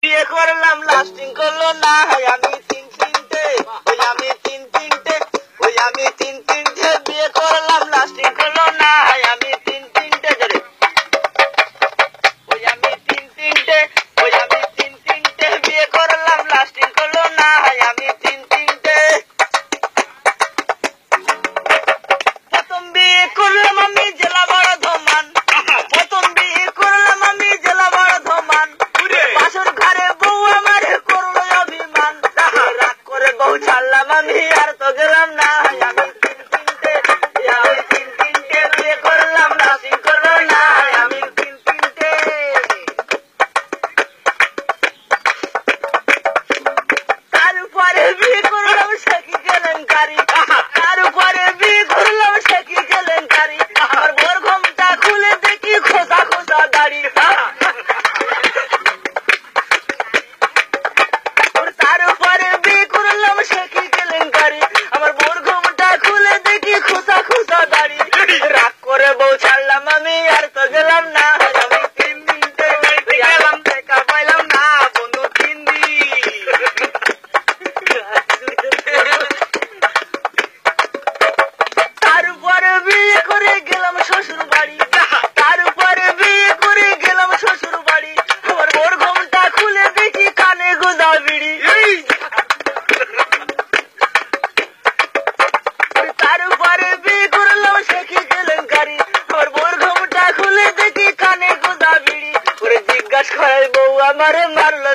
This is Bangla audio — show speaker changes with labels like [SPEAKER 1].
[SPEAKER 1] বিয়ে করলাম লাস্টিং করলো না আমি তিন তিনটে বিয়ে করলাম লাস্টিং করলো না আমি তিন তিনটে বিয়ে করলাম লাস্টিং করলো না আমি তিন তিনটে প্রথম বিয়ে করলাম আমি জেলা বর্ধমান বাসর ঘরে বউ আমার করলো অভিমান রাগ করে বউ ছাড়লাম আমি আর তো গেলাম না আমি তিন তিনটে বিয়ে করলাম লাস্টিং করলো না আমি তিন তিনটে তার উপরে বিয়ে করলাম সে কি কেলেঙ্কারি আমার বোর ঘুমটা খুলে দেখি খোসা খোসা দাড়ি তার উপরে বিয়ে করলাম সে কি কেলেঙ্কারি আমার বোর ঘুমটা খুলে দেখি খোসা খোসা দাড়ি রাগ করে বউ ছাড়লাম আমি আর তো গেলাম না আমি তিন দিনতে গেলাম দেখা পাইলাম না বন্ধু তিন দিন তার উপরে বিয়ে করে গেলাম শ্বশুর বাড়ি আমার বোর ঘুমটা খুলে দেখি কানে গোদা বিড়ি তার উপরে বিয়ে করলাম সে কি কেলেঙ্কারি আমার বোর ঘুমটা খুলে দেখি কানে গোদা বিড়ি ওরে জিজ্ঞাসা করে বউ আমারে মারলো